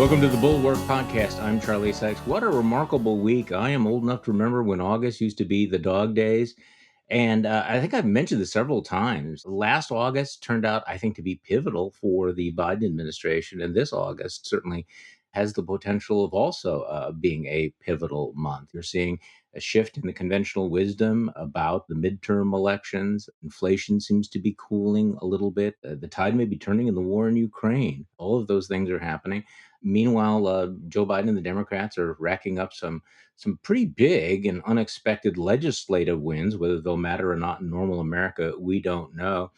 Welcome to the Bulwark podcast. I'm Charlie Sykes. What a remarkable week. I am old enough to remember when August used to be the dog days. And I think I've mentioned this several times. Last August turned out, I think, to be pivotal for the Biden administration. And this August certainly has the potential of also being a pivotal month. You're seeing a shift in the conventional wisdom about the midterm elections. Inflation seems to be cooling a little bit. The tide may be turning in the war in Ukraine. All of those things are happening. Meanwhile, Joe Biden and the Democrats are racking up some pretty big and unexpected legislative wins. Whether they'll matter or not in normal America, we don't know.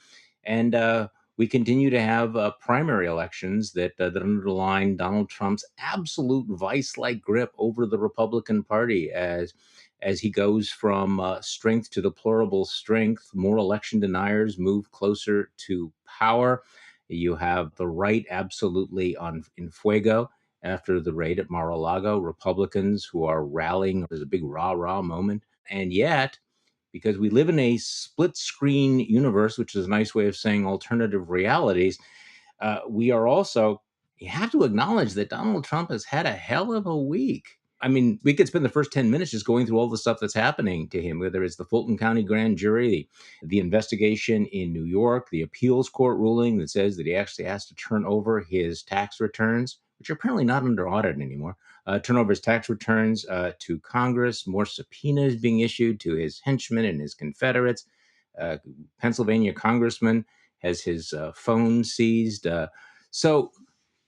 And we continue to have primary elections that underline Donald Trump's absolute vice-like grip over the Republican Party as he goes from strength to deplorable strength. More election deniers move closer to power. You have the right absolutely in fuego after the raid at Mar-a-Lago, Republicans who are rallying. There's a big rah-rah moment. And yet, because we live in a split screen universe, which is a nice way of saying alternative realities, we are also, you have to acknowledge that Donald Trump has had a hell of a week. I mean, we could spend the first 10 minutes just going through all the stuff that's happening to him, whether it's the Fulton County grand jury, the investigation in New York, the appeals court ruling that says that he actually has to turn over his tax returns, which are apparently not under audit anymore, turn over his tax returns to Congress, more subpoenas being issued to his henchmen and his Confederates. Pennsylvania congressman has his phone seized. So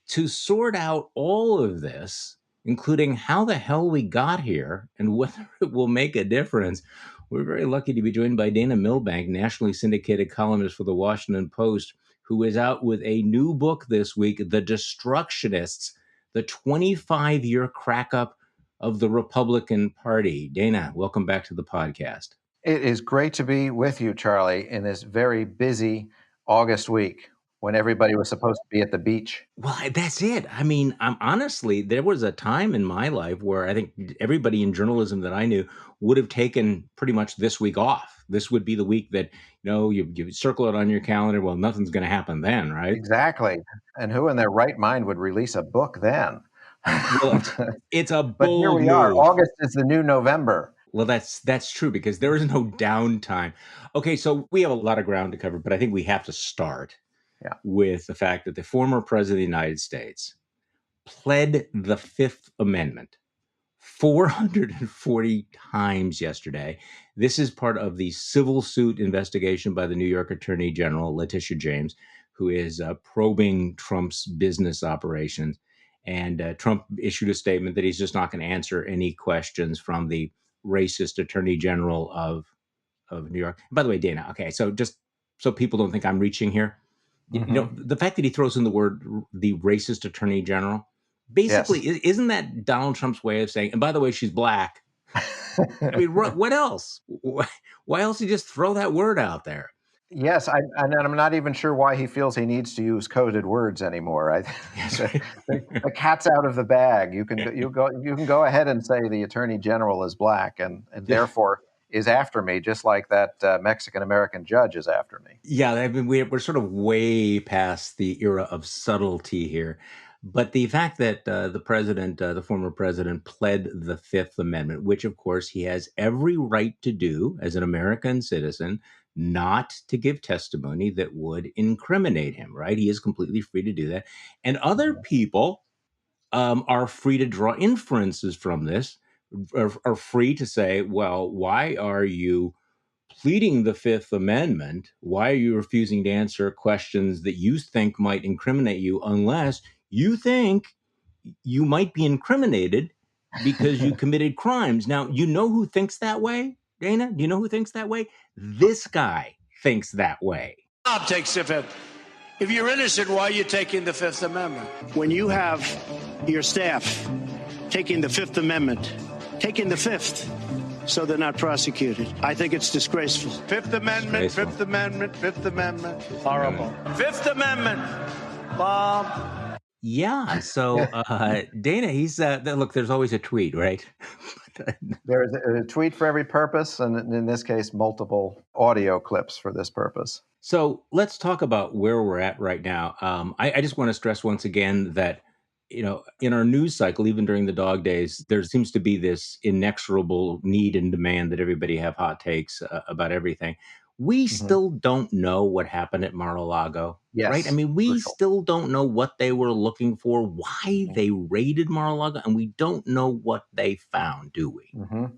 to sort out all of this, including how the hell we got here and whether it will make a difference, we're very lucky to be joined by Dana Milbank, nationally syndicated columnist for the Washington Post, who is out with a new book this week, The Destructionists, the 25-year crack-up of the Republican Party. Dana, welcome back to the podcast. It is great to be with you, Charlie, in this very busy August week when everybody was supposed to be at the beach. Well, that's it. I mean, honestly, there was a time in my life where I think everybody in journalism that I knew would have taken pretty much this week off. This would be the week that, you circle it on your calendar. Well, nothing's going to happen then, right? Exactly. And who in their right mind would release a book then? Well, it's a bold But here we are. August is the new November. Well, that's true because there is no downtime. Okay, so we have a lot of ground to cover, but I think we have to start with the fact that the former president of the United States pled the Fifth Amendment 440 times yesterday. This is part of the civil suit investigation by the New York Attorney General, Letitia James, who is probing Trump's business operations. And Trump issued a statement that he's just not going to answer any questions from the racist Attorney General of New York. By the way, Dana, okay, so just so people don't think I'm reaching here, the fact that he throws in the word the racist Attorney General, basically, isn't that Donald Trump's way of saying, and by the way, she's black? I mean, what else? Why else did he just throw that word out there? Yes, and I'm not even sure why he feels he needs to use coded words anymore. The cat's out of the bag. You can go ahead and say the Attorney General is black and therefore is after me, just like that Mexican-American judge is after me. Yeah, I mean, we're sort of way past the era of subtlety here. But the fact that the former president, pled the Fifth Amendment, which, of course, he has every right to do as an American citizen, not to give testimony that would incriminate him, right? He is completely free to do that. And other people are free to draw inferences from this, are free to say, well, why are you pleading the Fifth Amendment? Why are you refusing to answer questions that you think might incriminate you unless you think you might be incriminated because you committed crimes? Now, you know who thinks that way, Dana? Do you know who thinks that way? This guy thinks that way. Bob takes the Fifth. If you're innocent, why are you taking the Fifth Amendment? When you have your staff taking the Fifth Amendment, taking the Fifth, so they're not prosecuted, I think it's disgraceful. Fifth Amendment, Fifth Amendment, Fifth Amendment. Horrible. Fifth Amendment, Bob. Yeah. So, Dana, he's look, there's always a tweet, right? There's a tweet for every purpose, and in this case, multiple audio clips for this purpose. So let's talk about where we're at right now. I just want to stress once again that in our news cycle, even during the dog days, there seems to be this inexorable need and demand that everybody have hot takes about everything. We Mhm. still don't know what happened at Mar-a-Lago, right? I Yes, mean, we crucial. still don't know what they were looking for, why Mhm. they raided Mar-a-Lago, and we don't know what they found, do we? Mhm.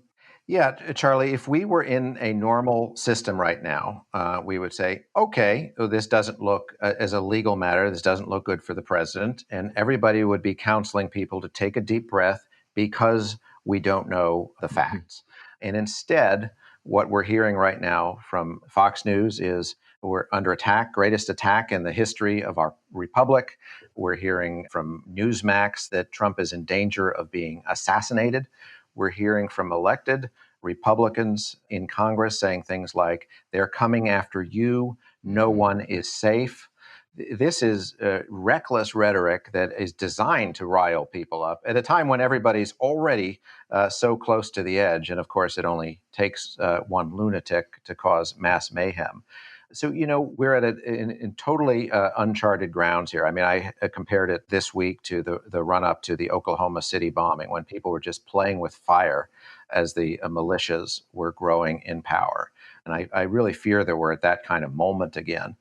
Yeah, Charlie, if we were in a normal system right now, we would say, okay, this doesn't look, as a legal matter, this doesn't look good for the president. And everybody would be counseling people to take a deep breath because we don't know the Mhm. facts. And instead, what we're hearing right now from Fox News is we're under attack, greatest attack in the history of our republic. We're hearing from Newsmax that Trump is in danger of being assassinated. We're hearing from elected Republicans in Congress saying things like, they're coming after you, no Mhm. one is safe. This is reckless rhetoric that is designed to rile people up at a time when everybody's already so close to the edge. And of course, it only takes one lunatic to cause mass mayhem. So, we're at in totally uncharted grounds here. I mean, I compared it this week to the run up to the Oklahoma City bombing when people were just playing with fire as the militias were growing in power. And I really fear that we're at that kind of moment again.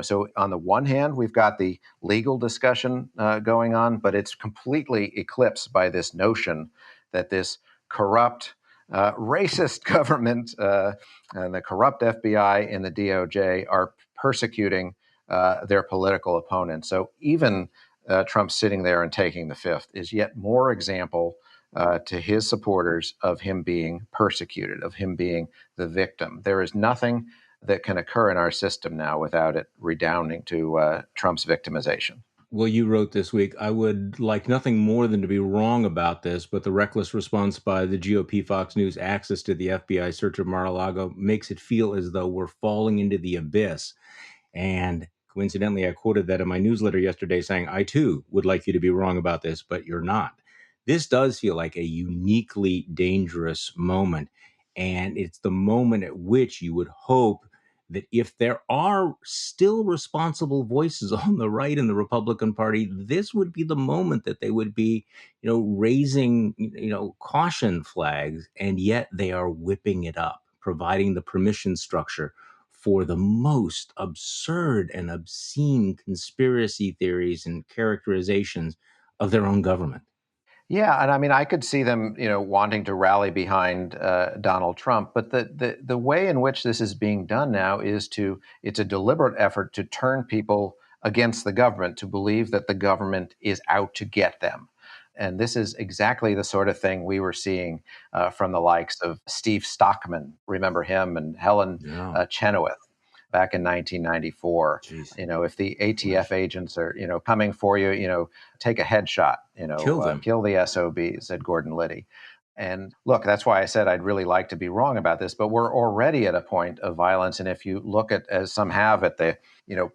So on the one hand, we've got the legal discussion going on, but it's completely eclipsed by this notion that this corrupt, racist government and the corrupt FBI and the DOJ are persecuting their political opponents. So even Trump sitting there and taking the fifth is yet more example to his supporters of him being persecuted, of him being the victim. There is nothing that can occur in our system now without it redounding to Trump's victimization. Well, you wrote this week, I would like nothing more than to be wrong about this, but the reckless response by the GOP Fox News access to the FBI search of Mar-a-Lago makes it feel as though we're falling into the abyss. And coincidentally, I quoted that in my newsletter yesterday saying, I too would like you to be wrong about this, but you're not. This does feel like a uniquely dangerous moment. And it's the moment at which you would hope that if there are still responsible voices on the right in the Republican Party, this would be the moment that they would be, raising, caution flags, and yet they are whipping it up, providing the permission structure for the most absurd and obscene conspiracy theories and characterizations of their own government. Yeah, and I mean, I could see them, wanting to rally behind Donald Trump, but the way in which this is being done now it's a deliberate effort to turn people against the government, to believe that the government is out to get them. And this is exactly the sort of thing we were seeing from the likes of Steve Stockman, remember him, and Helen Yeah. Chenoweth back in 1994. Jeez. If the ATF Gosh. agents are, coming for you, take a headshot, Kill them. kill the SOBs, said Gordon Liddy. And look, that's why I said I'd really like to be wrong about this, but we're already at a point of violence. And if you look at, as some have at the,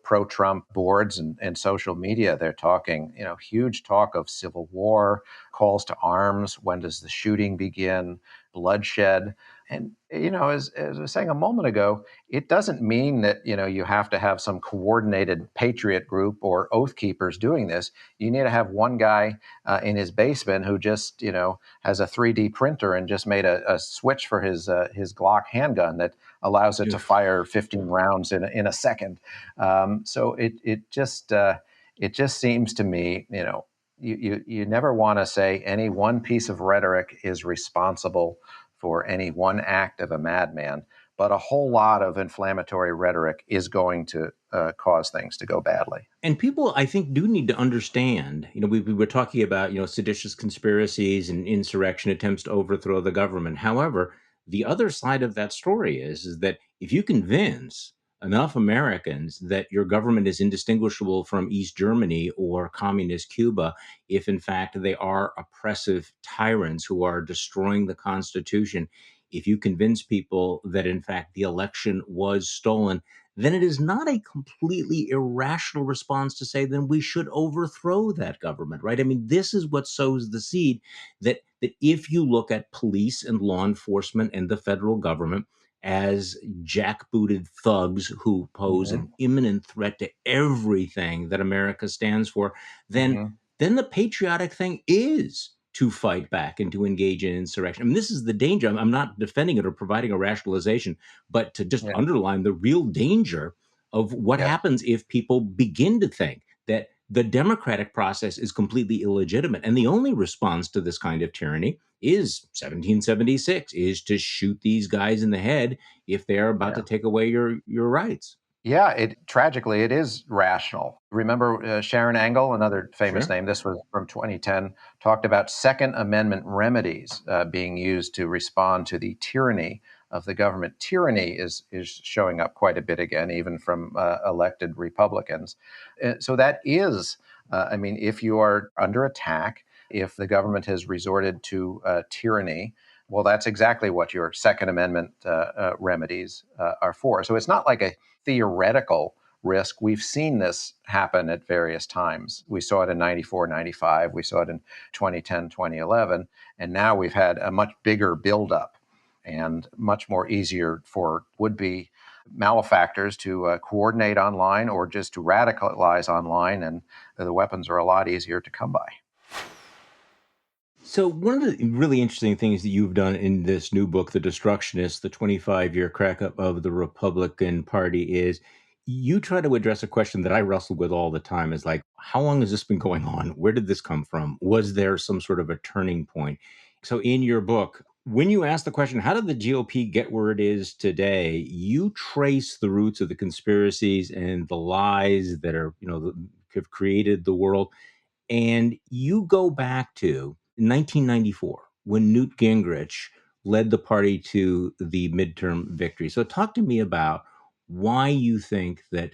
pro-Trump boards and social media, they're talking, huge talk of civil war, calls to arms. When does the shooting begin? Bloodshed. And, as I was saying a moment ago, it doesn't mean that, you have to have some coordinated patriot group or oath keepers doing this. You need to have one guy in his basement who just, has a 3D printer and just made a switch for his Glock handgun that allows it to Yeah. fire 15 rounds in a second. So it just seems to me, you never want to say any one piece of rhetoric is responsible for any one act of a madman, but a whole lot of inflammatory rhetoric is going to cause things to go badly. And people, I think, do need to understand. We were talking about, seditious conspiracies and insurrection attempts to overthrow the government. However, the other side of that story is that if you convince enough Americans that your government is indistinguishable from East Germany or communist Cuba, if in fact they are oppressive tyrants who are destroying the Constitution, if you convince people that in fact the election was stolen, then it is not a completely irrational response to say, then we should overthrow that government, right? I mean, this is what sows the seed that if you look at police and law enforcement and the federal government as jackbooted thugs who pose an Mm-hmm. imminent threat to everything that America stands for, then Mm-hmm. then the patriotic thing is to fight back and to engage in insurrection. I mean, this is the danger. I'm not defending it or providing a rationalization, but to just Yeah. underline the real danger of what Yes. happens if people begin to think that the democratic process is completely illegitimate. And the only response to this kind of tyranny is 1776, is to shoot these guys in the head if they're about to Yeah. take away your rights. Yeah, tragically it is rational. Remember Sharon Angle, another famous Sure. name. This was from 2010. Talked about Second Amendment remedies being used to respond to the tyranny of the government. Tyranny is showing up quite a bit again, even from elected Republicans. So that is, I mean, if you are under attack, if the government has resorted to tyranny, well, that's exactly what your Second Amendment remedies are for. So it's not like a theoretical risk. We've seen this happen at various times. We saw it in 94, 95. We saw it in 2010, 2011. And now we've had a much bigger buildup and much more easier for would-be malefactors to coordinate online or just to radicalize online. And the weapons are a lot easier to come by. So one of the really interesting things that you've done in this new book, The Destructionist, the 25-year crack up of the Republican Party, is you try to address a question that I wrestle with all the time is like, how long has this been going on? Where did this come from? Was there some sort of a turning point? So in your book, when you ask the question, how did the GOP get where it is today? You trace the roots of the conspiracies and the lies that are, have created the world. And you go back to 1994 when Newt Gingrich led the party to the midterm victory. So, talk to me about why you think that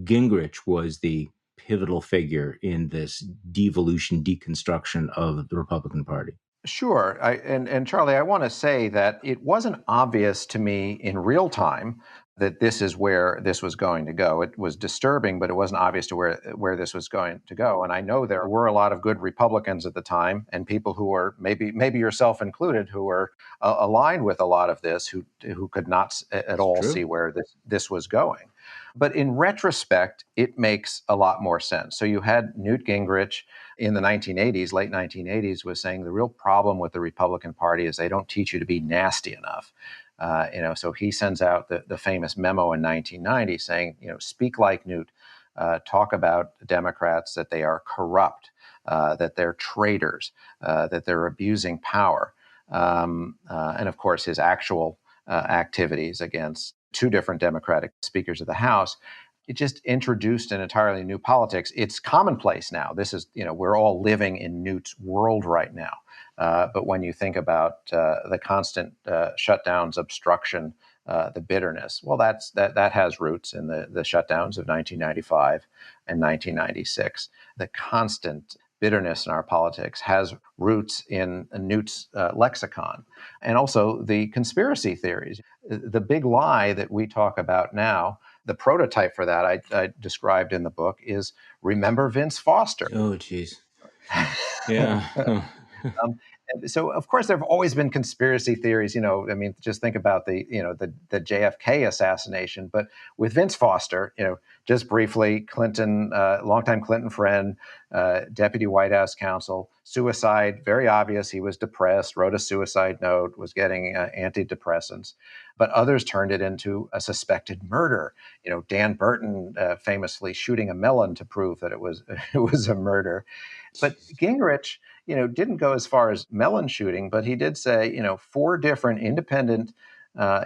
Gingrich was the pivotal figure in this devolution, deconstruction of the Republican Party. Sure. And Charlie, I want to say that it wasn't obvious to me in real time that this is where this was going to go. It was disturbing, but it wasn't obvious to where this was going to go. And I know there were a lot of good Republicans at the time, and people who were maybe yourself included, who were aligned with a lot of this, who could not at all True. see where this was going. But in retrospect, it makes a lot more sense. So you had Newt Gingrich in the 1980s, late 1980s, was saying the real problem with the Republican Party is they don't teach you to be nasty enough. So he sends out the famous memo in 1990 saying, speak like Newt, talk about Democrats, that they are corrupt, that they're traitors, that they're abusing power. And of course, his actual activities against two different Democratic speakers of the House, it just introduced an entirely new politics. It's commonplace now. This is, we're all living in Newt's world right now. But when you think about the constant shutdowns, obstruction, the bitterness, well, that has roots in the shutdowns of 1995 and 1996. The constant bitterness in our politics has roots in Newt's lexicon, and also the conspiracy theories. The big lie that we talk about now, the prototype for that I described in the book is remember Vince Foster. Oh, geez. Yeah. So of course there have always been conspiracy theories. Just think about the JFK assassination. But with Vince Foster, just briefly, Clinton, longtime Clinton friend, deputy White House counsel, suicide, very obvious. He was depressed, wrote a suicide note, was getting antidepressants. But others turned it into a suspected murder. Dan Burton famously shooting a melon to prove that it was a murder. But Gingrich, didn't go as far as melon shooting, but he did say, 4 different independent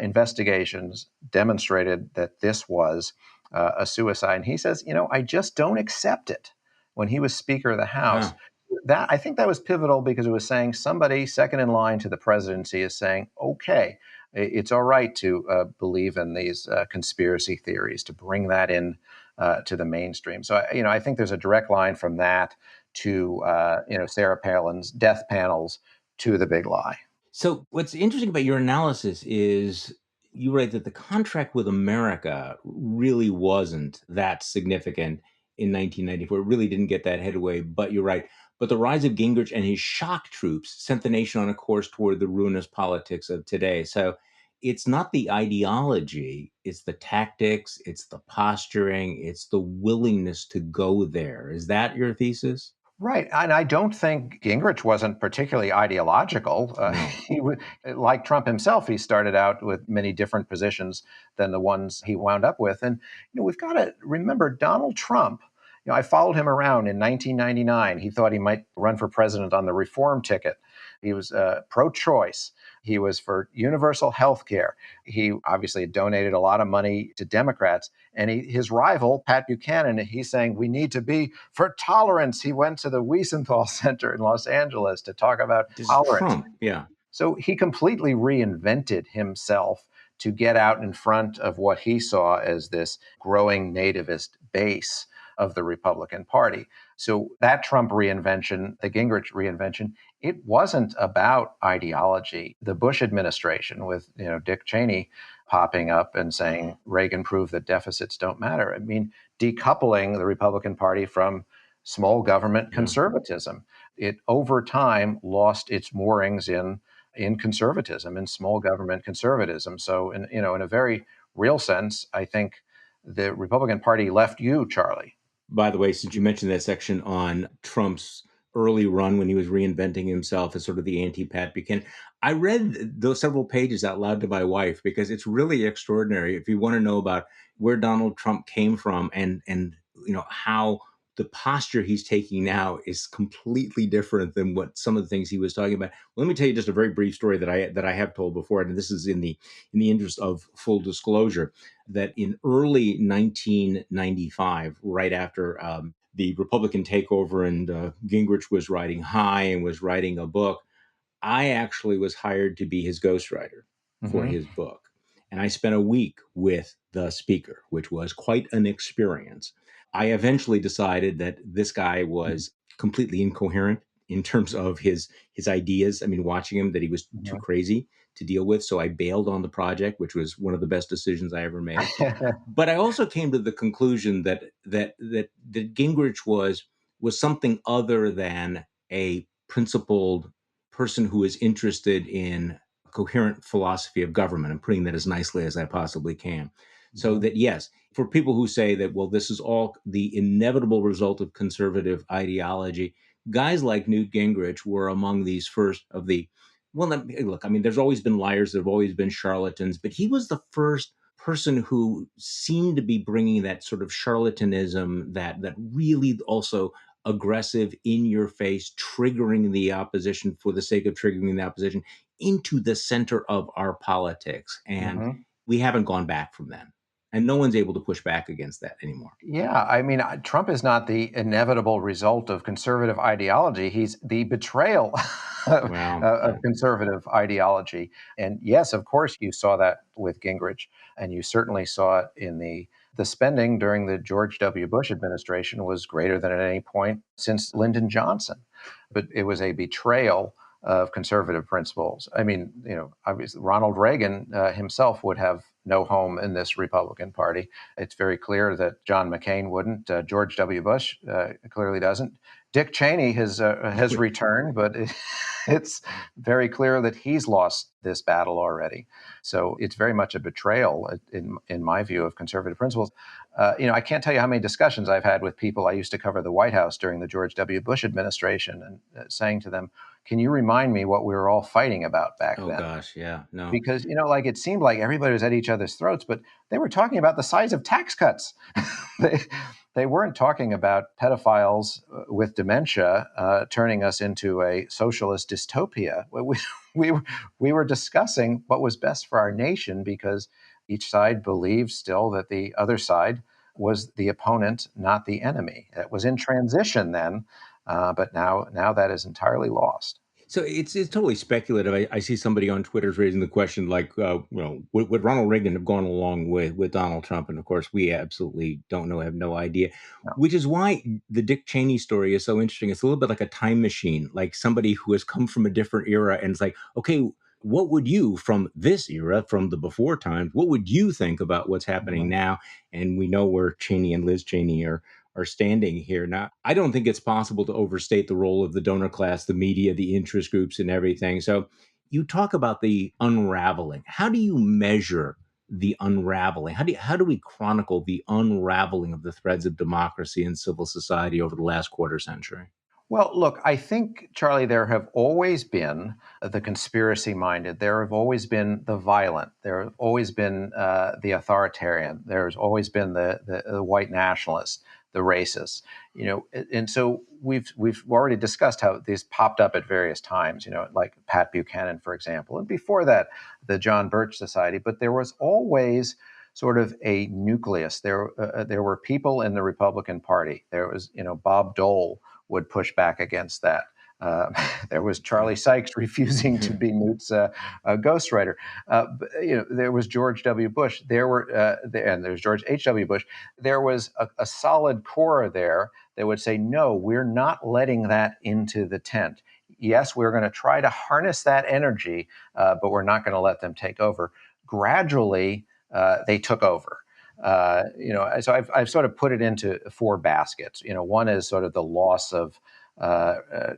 investigations demonstrated that this was a suicide. And he says, I just don't accept it. When he was Speaker of the House, I think that was pivotal because it was saying somebody second in line to the presidency is saying, okay, it's all right to believe in these conspiracy theories, to bring that in to the mainstream. So, I think there's a direct line from that to Sarah Palin's death panels to the big lie. So what's interesting about your analysis is you write that the contract with America really wasn't that significant in 1994. It really didn't get that headway, but you're right. But the rise of Gingrich and his shock troops sent the nation on a course toward the ruinous politics of today. So it's not the ideology, it's the tactics, it's the posturing, it's the willingness to go there. Is that your thesis? Right. And I don't think Gingrich wasn't particularly ideological. No. Like Trump himself, he started out with many different positions than the ones he wound up with. And, we've got to remember Donald Trump. I followed him around in 1999. He thought he might run for president on the reform ticket. He was pro-choice. He was for universal health care. He obviously donated a lot of money to Democrats. And his rival, Pat Buchanan, he's saying we need to be for tolerance. He went to the Wiesenthal Center in Los Angeles to talk about This is tolerance. Trump. Yeah. So he completely reinvented himself to get out in front of what he saw as this growing nativist base of the Republican Party. So that Trump reinvention, the Gingrich reinvention, it wasn't about ideology. The Bush administration with, Dick Cheney popping up and saying Reagan proved that deficits don't matter. I mean, decoupling the Republican Party from small government conservatism. It over time lost its moorings in conservatism, in small government conservatism. So in a very real sense, I think the Republican Party left you, Charlie. By the way, since you mentioned that section on Trump's early run when he was reinventing himself as sort of the anti-Pat Buchanan, I read those several pages out loud to my wife because it's really extraordinary. If you want to know about where Donald Trump came from and how the posture he's taking now is completely different than what some of the things he was talking about. Let me tell you just a very brief story that I have told before, and this is in the interest of full disclosure, that in early 1995, right after the Republican takeover and Gingrich was riding high and was writing a book, I actually was hired to be his ghostwriter for his book. And I spent a week with the speaker, which was quite an experience. I eventually decided that this guy was completely incoherent in terms of his ideas. I mean, watching him, that he was too crazy to deal with. So I bailed on the project, which was one of the best decisions I ever made. But I also came to the conclusion that Gingrich was something other than a principled person who is interested in a coherent philosophy of government. I'm putting that as nicely as I possibly can. So that, yes, for people who say that, well, this is all the inevitable result of conservative ideology, guys like Newt Gingrich were among these first of the, well, look, I mean, there's always been liars, there have always been charlatans, but he was the first person who seemed to be bringing that sort of charlatanism, that really also aggressive, in your face, triggering the opposition for the sake of triggering the opposition into the center of our politics. And we haven't gone back from that. And no one's able to push back against that anymore. Yeah, I mean, Trump is not the inevitable result of conservative ideology. He's the betrayal of conservative ideology. And yes, of course, you saw that with Gingrich, and you certainly saw it in the spending during the George W. Bush administration was greater than at any point since Lyndon Johnson. But it was a betrayal of conservative principles. I mean, obviously Ronald Reagan himself would have no home in this Republican Party. It's very clear that John McCain wouldn't. George W. Bush clearly doesn't. Dick Cheney has returned, but it's very clear that he's lost this battle already. So it's very much a betrayal, in my view, of conservative principles. I can't tell you how many discussions I've had with people. I used to cover the White House during the George W. Bush administration, and saying to them, can you remind me what we were all fighting about back then? Oh, gosh, yeah, no. Because, it seemed like everybody was at each other's throats, but they were talking about the size of tax cuts. They weren't talking about pedophiles with dementia turning us into a socialist dystopia. We were discussing what was best for our nation because each side believed still that the other side was the opponent, not the enemy. It was in transition then, but now that is entirely lost. So it's totally speculative. I see somebody on Twitter is raising the question, like, would Ronald Reagan have gone along with Donald Trump? And of course, we absolutely don't know, have no idea, which is why the Dick Cheney story is so interesting. It's a little bit like a time machine, like somebody who has come from a different era. And it's like, okay, what would you, from this era, from the before times, what would you think about what's happening now? And we know where Cheney and Liz Cheney are standing here. Now, I don't think it's possible to overstate the role of the donor class, the media, the interest groups, and everything. So you talk about the unraveling. How do you measure the unraveling? How do we chronicle the unraveling of the threads of democracy and civil society over the last quarter century? Well, look, I think, Charlie, there have always been the conspiracy minded. There have always been the violent. There have always been the authoritarian. There's always been the white nationalists, the racists. And so we've already discussed how these popped up at various times. Like Pat Buchanan, for example, and before that, the John Birch Society. But there was always sort of a nucleus. There were people in the Republican Party. There was, Bob Dole would push back against that. Uh, there was Charlie Sykes refusing to be Newt's ghostwriter. There was George W. Bush. And there's George H.W. Bush. There was a solid core there that would say, no, we're not letting that into the tent. Yes, we're going to try to harness that energy, but we're not going to let them take over. Gradually, they took over. So I've sort of put it into four baskets. One is sort of the loss of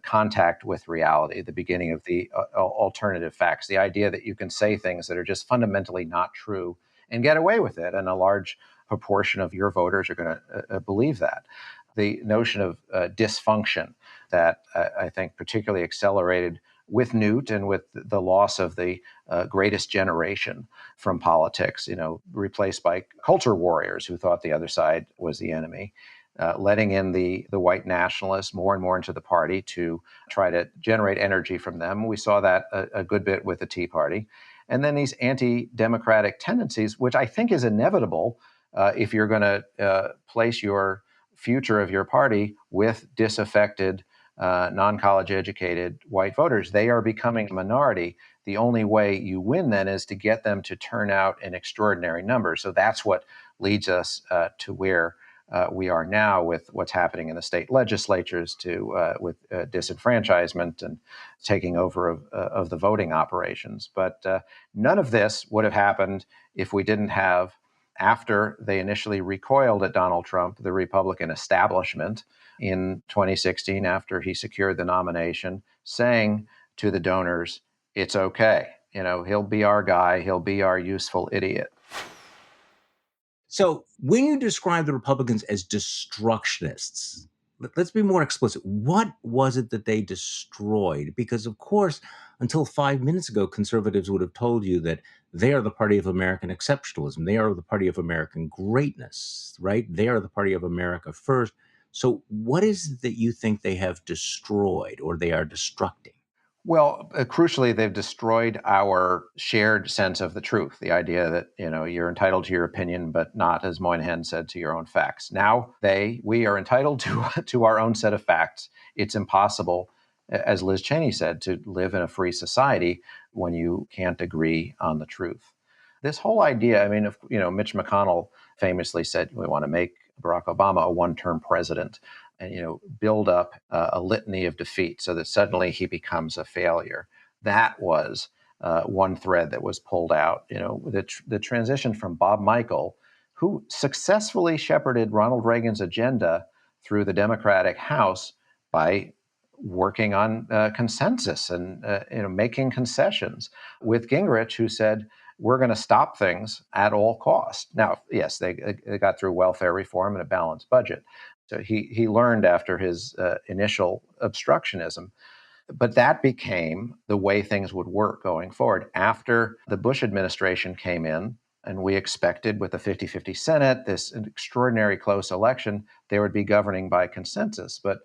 contact with reality, the beginning of the alternative facts, the idea that you can say things that are just fundamentally not true and get away with it, and a large proportion of your voters are going to believe that. The notion of dysfunction that I think particularly accelerated with Newt and with the loss of the greatest generation from politics, replaced by culture warriors who thought the other side was the enemy, letting in the white nationalists more and more into the party to try to generate energy from them. We saw that a good bit with the Tea Party. And then these anti-democratic tendencies, which I think is inevitable if you're going to place your future of your party with disaffected, non-college educated white voters. They are becoming a minority. The only way you win then is to get them to turn out in extraordinary numbers. So that's what leads us to where we are now with what's happening in the state legislatures, with disenfranchisement and taking over of the voting operations. But none of this would have happened if we didn't have, after they initially recoiled at Donald Trump, the Republican establishment in 2016, after he secured the nomination, saying to the donors, it's okay. He'll be our guy. He'll be our useful idiot. So when you describe the Republicans as destructionists, let's be more explicit. What was it that they destroyed? Because, of course, until 5 minutes ago, conservatives would have told you that they are the party of American exceptionalism. They are the party of American greatness, right? They are the party of America first. So what is it that you think they have destroyed or they are destructing? Well, crucially, they've destroyed our shared sense of the truth. The idea that, you're entitled to your opinion, but not, as Moynihan said, to your own facts. Now we are entitled to our own set of facts. It's impossible, as Liz Cheney said, to live in a free society when you can't agree on the truth. This whole idea, Mitch McConnell famously said, we want to make Barack Obama a one-term president and, build up a litany of defeat so that suddenly he becomes a failure. That was one thread that was pulled out. The transition from Bob Michel, who successfully shepherded Ronald Reagan's agenda through the Democratic House by working on consensus and making concessions, with Gingrich, who said, we're going to stop things at all costs. Now, yes, they got through welfare reform and a balanced budget. So he learned after his initial obstructionism. But that became the way things would work going forward. After the Bush administration came in, and we expected with the 50-50 Senate, this extraordinary close election, they would be governing by consensus. But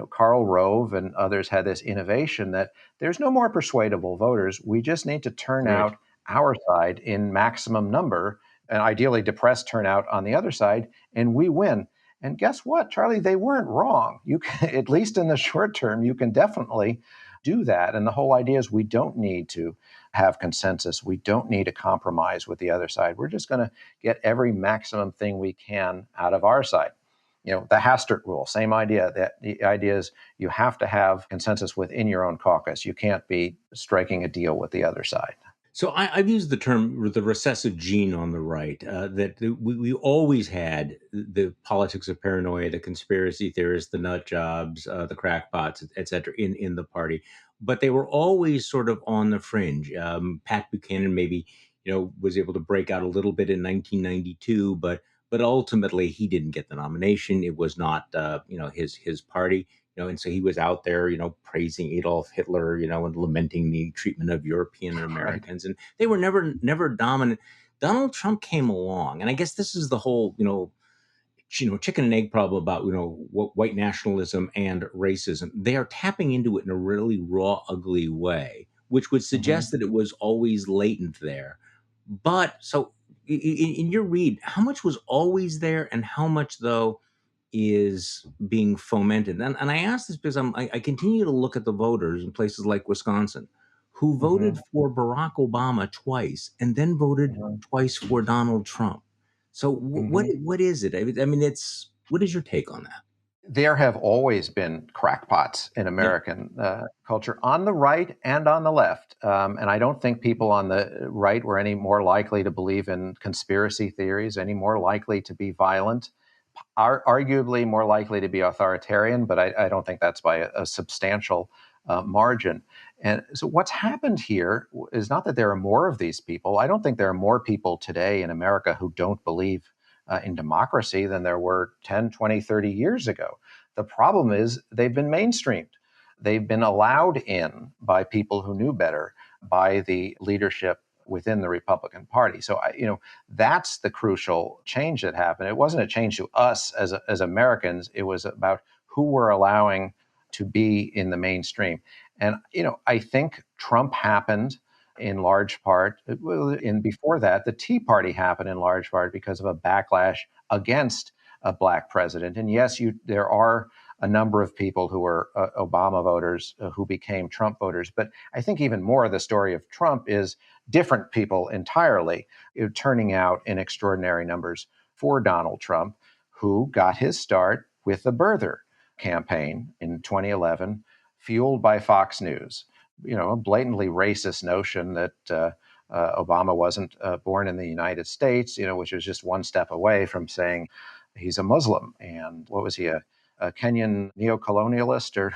Karl Rove and others had this innovation that there's no more persuadable voters. We just need to turn out our side in maximum number, and ideally depressed turnout on the other side, and we win. And guess what, Charlie? They weren't wrong. You can, at least in the short term, you can definitely do that. And the whole idea is we don't need to have consensus. We don't need to compromise with the other side. We're just going to get every maximum thing we can out of our side. The Hastert rule, same idea. That the idea is you have to have consensus within your own caucus. You can't be striking a deal with the other side. So I've used the term the recessive gene on the right, that we always had the politics of paranoia, the conspiracy theorists, the nut jobs, the crackpots, et cetera, in the party. But they were always sort of on the fringe. Pat Buchanan maybe, was able to break out a little bit in 1992, but but ultimately he didn't get the nomination. It was not, his party, and so he was out there, praising Adolf Hitler, and lamenting the treatment of European Right. Americans, and they were never dominant. Donald Trump came along, and I guess this is the whole, chicken and egg problem about what white nationalism and racism. They are tapping into it in a really raw, ugly way, which would Hmm. suggest that it was always latent there. But so, in your read, how much was always there, and how much though is being fomented? And I ask this because I continue to look at the voters in places like Wisconsin, who voted Hmm. for Barack Obama twice and then voted Hmm. twice for Donald Trump. So Hmm. what is it? I mean, it's what is your take on that? There have always been crackpots in Yeah. American culture on the right and on the left. And I don't think people on the right were any more likely to believe in conspiracy theories, any more likely to be violent, are arguably more likely to be authoritarian, but I don't think that's by a substantial margin. And so what's happened here is not that there are more of these people. I don't think there are more people today in America who don't believe in democracy than there were 10, 20, 30 years ago. The problem is they've been mainstreamed. They've been allowed in by people who knew better, by the leadership within the Republican Party. So, that's the crucial change that happened. It wasn't a change to us as Americans. It was about who we're allowing to be in the mainstream. And, I think Trump happened in large part, and before that, the Tea Party happened in large part because of a backlash against a black president. And yes, there are a number of people who were Obama voters who became Trump voters. But I think even more of the story of Trump is different people entirely turning out in extraordinary numbers for Donald Trump, who got his start with the birther campaign in 2011, fueled by Fox News. A blatantly racist notion that Obama wasn't born in the United States, which was just one step away from saying he's a Muslim. And what was he, a Kenyan neocolonialist or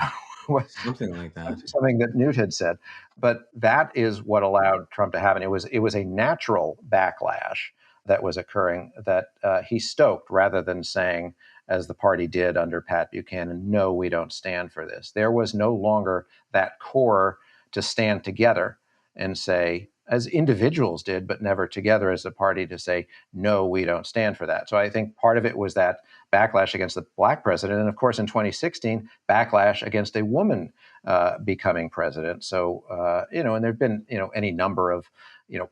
Something like that. something that Newt had said? But that is what allowed Trump to happen. It was a natural backlash that was occurring that he stoked rather than saying, as the party did under Pat Buchanan, no, we don't stand for this. There was no longer that core to stand together and say, as individuals did, but never together as a party to say, no, we don't stand for that. So I think part of it was that backlash against the black president. And of course, in 2016, backlash against a woman becoming president. So, and there have been, any number of,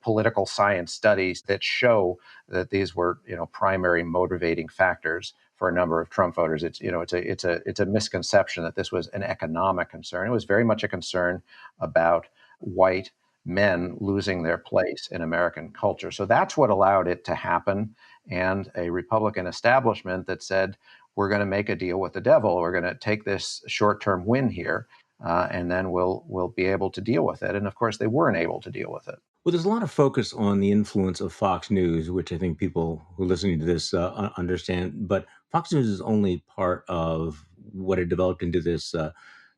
political science studies that show that these were, primary motivating factors for a number of Trump voters. It's a misconception that this was an economic concern. It was very much a concern about white men losing their place in American culture. So that's what allowed it to happen. And a Republican establishment that said, we're going to make a deal with the devil. We're going to take this short-term win here, and then we'll be able to deal with it. And of course, they weren't able to deal with it. Well, there's a lot of focus on the influence of Fox News, which I think people who are listening to this understand. But Fox News is only part of what had developed into this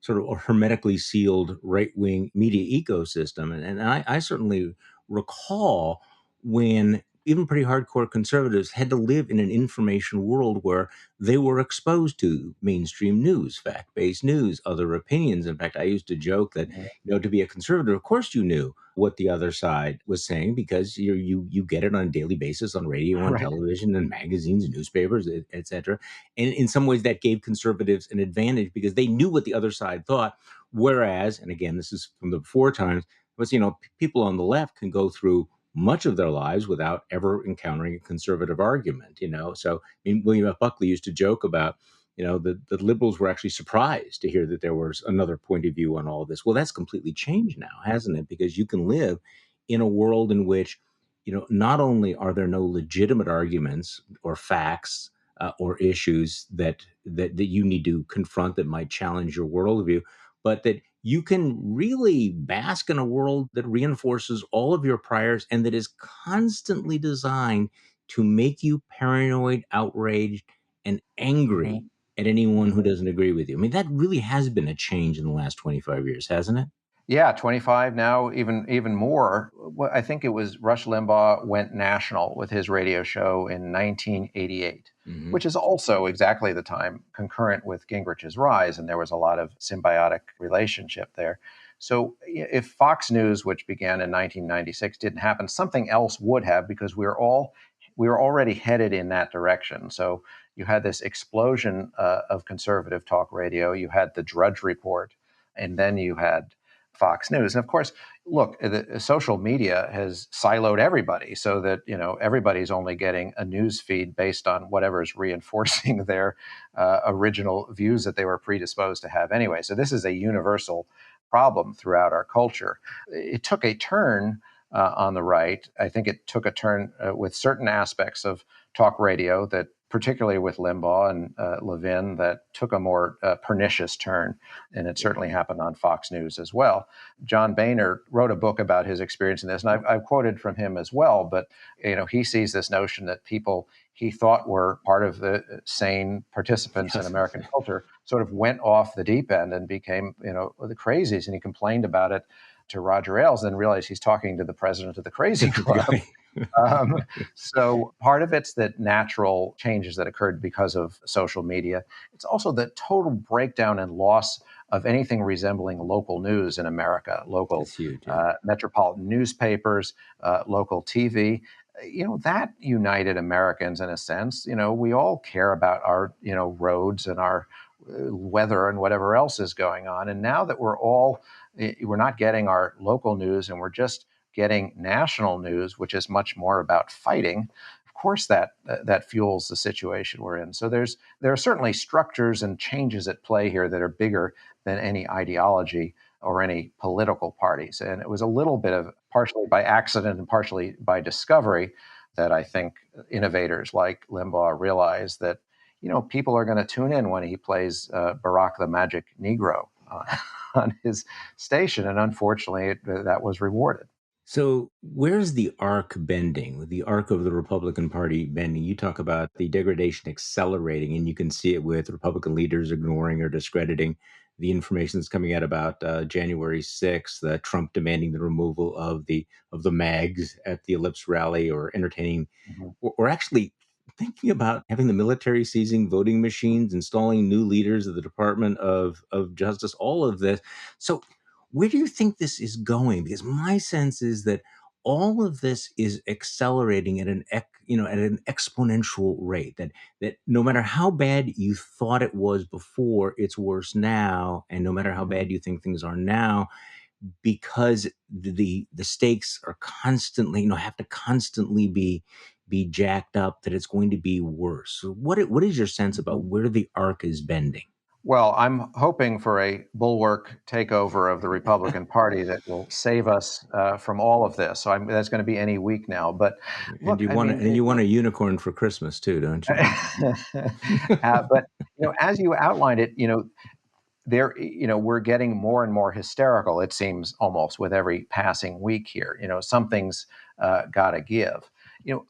sort of hermetically sealed right wing media ecosystem. And I certainly recall when even pretty hardcore conservatives had to live in an information world where they were exposed to mainstream news, fact based news, other opinions. In fact, I used to joke that, Mhm. to be a conservative, of course you knew what the other side was saying because you get it on a daily basis on radio, on Right. television, and magazines, and newspapers, etc. And in some ways, that gave conservatives an advantage because they knew what the other side thought. Whereas, and again, this is from the before times, was people on the left can go through much of their lives without ever encountering a conservative argument. So I mean, William F. Buckley used to joke about the liberals were actually surprised to hear that there was another point of view on all of this. Well, that's completely changed now, hasn't it? Because you can live in a world in which, not only are there no legitimate arguments or facts or issues that you need to confront that might challenge your worldview, but that you can really bask in a world that reinforces all of your priors and that is constantly designed to make you paranoid, outraged, and Mhm. angry at anyone who Mhm. doesn't agree with you. I mean, that really has been a change in the last 25 years, hasn't it? Yeah, 25 now, even more. Well, I think it was Rush Limbaugh went national with his radio show in 1988, Hmm. which is also exactly the time concurrent with Gingrich's rise, and there was a lot of symbiotic relationship there. So if Fox News, which began in 1996, didn't happen, something else would have, because we were already headed in that direction. So you had this explosion of conservative talk radio. You had the Drudge Report, and then you had Fox News. And of course, look, the social media has siloed everybody so that, everybody's only getting a news feed based on whatever's reinforcing their original views that they were predisposed to have anyway. So this is a universal problem throughout our culture. It took a turn on the right. I think it took a turn with certain aspects of talk radio, that particularly with Limbaugh and Levin, that took a more pernicious turn. And it Yeah. certainly happened on Fox News as well. John Boehner wrote a book about his experience in this, and I've quoted from him as well. But he sees this notion that people he thought were part of the sane participants in Yes. American culture sort of went off the deep end and became, the crazies. And he complained about it to Roger Ailes, and realized he's talking to the president of the Crazy Club. Right. Um, so part of it's the natural changes that occurred because of social media. It's also the total breakdown and loss of anything resembling local news in America, local It's huge. Yeah. metropolitan newspapers, local TV. That united Americans in a sense. We all care about our, roads and our weather and whatever else is going on. And now that we're not getting our local news and we're just getting national news, which is much more about fighting, of course that fuels the situation we're in. So there are certainly structures and changes at play here that are bigger than any ideology or any political parties. And it was a little bit of partially by accident and partially by discovery that I think innovators like Limbaugh realized that people are going to tune in when he plays Barack the Magic Negro on his station, and unfortunately, that was rewarded. So, where's the arc bending? The arc of the Republican Party bending? You talk about the degradation accelerating, and you can see it with Republican leaders ignoring or discrediting the information that's coming out about January 6th, Trump demanding the removal of the mags at the Ellipse rally, or entertaining, Mhm. or actually thinking about having the military seizing voting machines, installing new leaders of the Department of Justice, all of this. So, where do you think this is going? Because my sense is that all of this is accelerating at at an exponential rate. That no matter how bad you thought it was before, it's worse now, and no matter how Mhm. bad you think things are now, because the stakes are constantly, have to constantly be jacked up, that it's going to be worse. So what is your sense about Mhm. where the arc is bending? Well, I'm hoping for a bulwark takeover of the Republican Party that will save us from all of this. So that's going to be any week now. But And look, I mean, you want a unicorn for Christmas too, don't you? but as you outlined it, we're getting more and more hysterical, it seems, almost with every passing week here. Something's got to give.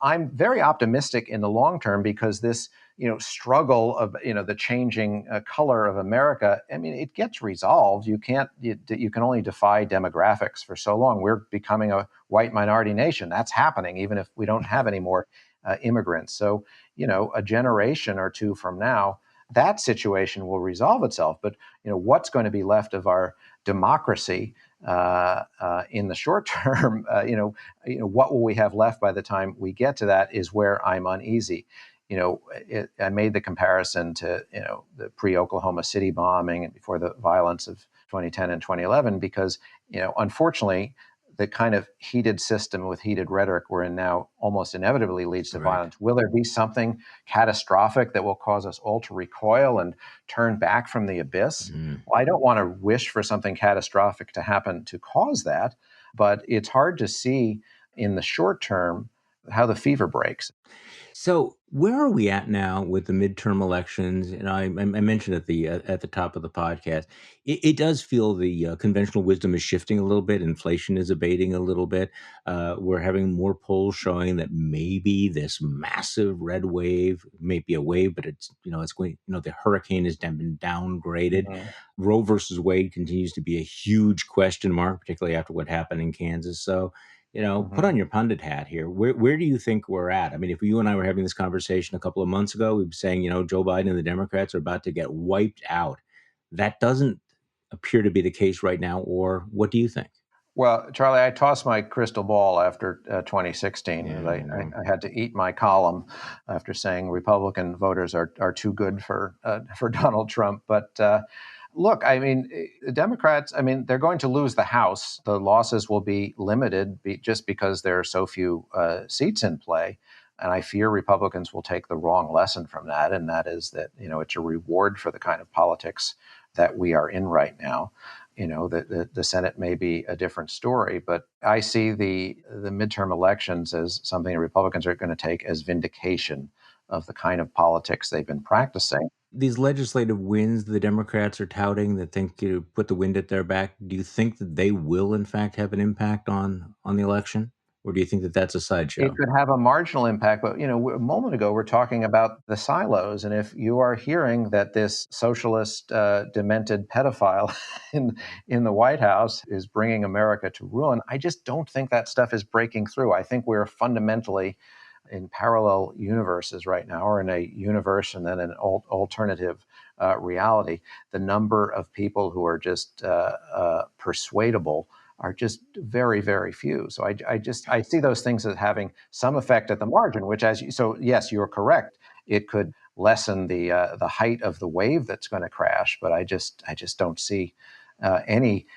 I'm very optimistic in the long term, because this, struggle of, the changing color of America, I mean, it gets resolved. You can only defy demographics for so long. We're becoming a white minority nation. That's happening, even if we don't have any more immigrants. So, a generation or two from now, that situation will resolve itself. But what's going to be left of our democracy in the short term? What will we have left by the time we get to that is where I'm uneasy. I made the comparison to the pre-Oklahoma City bombing and before the violence of 2010 and 2011, because unfortunately, the kind of heated system with heated rhetoric we're in now almost inevitably leads to Right. violence. Will there be something catastrophic that will cause us all to recoil and turn back from the abyss? Mm. Well, I don't want to wish for something catastrophic to happen to cause that, but it's hard to see in the short term the fever breaks. So where are we at now with the midterm elections? And I mentioned at the top of the podcast, it does feel the conventional wisdom is shifting a little bit. Inflation is abating a little bit. We're having more polls showing that maybe this massive red wave may be a wave, but it's going. The hurricane has been downgraded. Mhm. Roe versus Wade continues to be a huge question mark, particularly after what happened in Kansas. So put Mhm. on your pundit hat here. Where do you think we're at? I mean, if you and I were having this conversation a couple of months ago, we'd be saying, Joe Biden and the Democrats are about to get wiped out. That doesn't appear to be the case right now. Or what do you think? Well, Charlie, I tossed my crystal ball after 2016. Yeah, I, I I, know. I had to eat my column after saying Republican voters are too good for Donald Trump. But look, I mean, the Democrats, I mean, they're going to lose the House. The losses will be limited just because there are so few seats in play. And I fear Republicans will take the wrong lesson from that. And that is that, it's a reward for the kind of politics that we are in right now. The Senate may be a different story, but I see the midterm elections as something the Republicans are going to take as vindication of the kind of politics they've been practicing. These legislative wins the Democrats are touting that think you put the wind at their back. Do you think that they will, in fact, have an impact on the election, or do you think that that's a It sideshow? could have a marginal impact, but a moment ago we're talking about the silos, and if you are hearing that this socialist, demented pedophile in the White House is bringing America to ruin, I just don't think that stuff is breaking through. I think we're fundamentally in parallel universes right now, or in a universe and then an alternative reality. The number of people who are just persuadable are just very, very few. So I see those things as having some effect at the margin. So yes, you're correct. It could lessen the height of the wave that's going to crash, but I just don't see any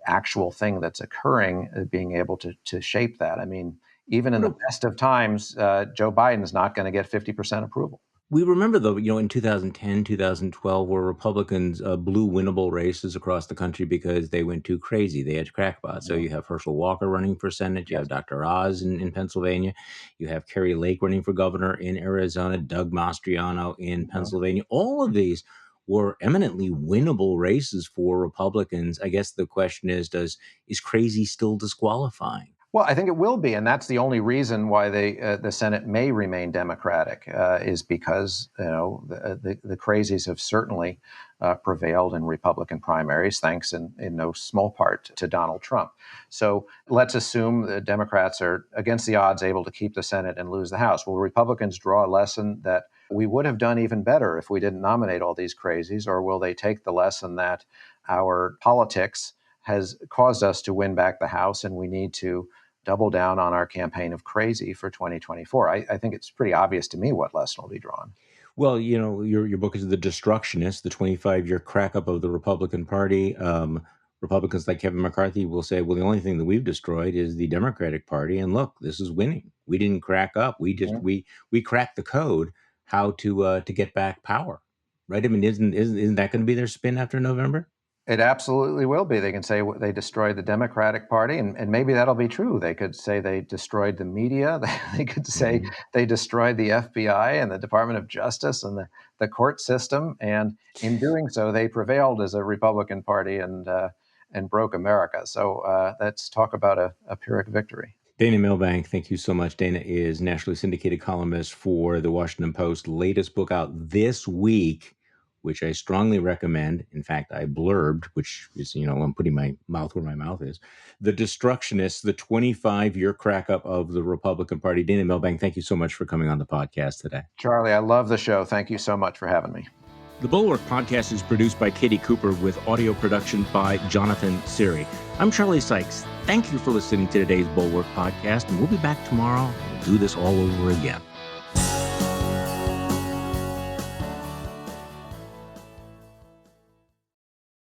actual thing that's occurring being able to shape that. I mean, even in the best of times, Joe Biden's not going to get 50% approval. We remember, though, in 2010, 2012, where Republicans blew winnable races across the country because they went too crazy. They had crackpots. So Mhm. you have Herschel Walker running for Senate. You have Yes. Dr. Oz in Pennsylvania. You have Kerry Lake running for governor in Arizona, Doug Mastriano in Mhm. Pennsylvania. All of these were eminently winnable races for Republicans. I guess the question is crazy still disqualifying? Well, I think it will be, and that's the only reason why the Senate may remain Democratic, is because the crazies have certainly prevailed in Republican primaries, thanks in no small part to Donald Trump. So let's assume the Democrats are against the odds able to keep the Senate and lose the House. Will Republicans draw a lesson that we would have done even better if we didn't nominate all these crazies, or will they take the lesson that our politics has caused us to win back the House, and we need to double down on our campaign of crazy for 2024. I think it's pretty obvious to me what lesson will be drawn. Well, your book is The Destructionist, the 25-year crack up of the Republican Party. Republicans like Kevin McCarthy will say, well, the only thing that we've destroyed is the Democratic Party. And look, this is winning. We didn't crack up. We cracked the code how to get back power. Right? I mean, isn't that going to be their spin after November? It absolutely will be. They can say they destroyed the Democratic Party, and maybe that'll be true. They could say they destroyed the media. They could say Mhm. they destroyed the FBI and the Department of Justice and the court system. And in doing so, they prevailed as a Republican Party and broke America. So let's talk about a Pyrrhic victory. Dana Milbank, thank you so much. Dana is nationally syndicated columnist for the Washington Post. Latest book out this week, which I strongly recommend. In fact, I blurbed, which is, I'm putting my mouth where my mouth is. The Destructionists, the 25-year crack up of the Republican Party. Dana Milbank, thank you so much for coming on the podcast today. Charlie, I love the show. Thank you so much for having me. The Bulwark podcast is produced by Katie Cooper with audio production by Jonathan Siri. I'm Charlie Sykes. Thank you for listening to today's Bulwark podcast, and we'll be back tomorrow. We'll do this all over again.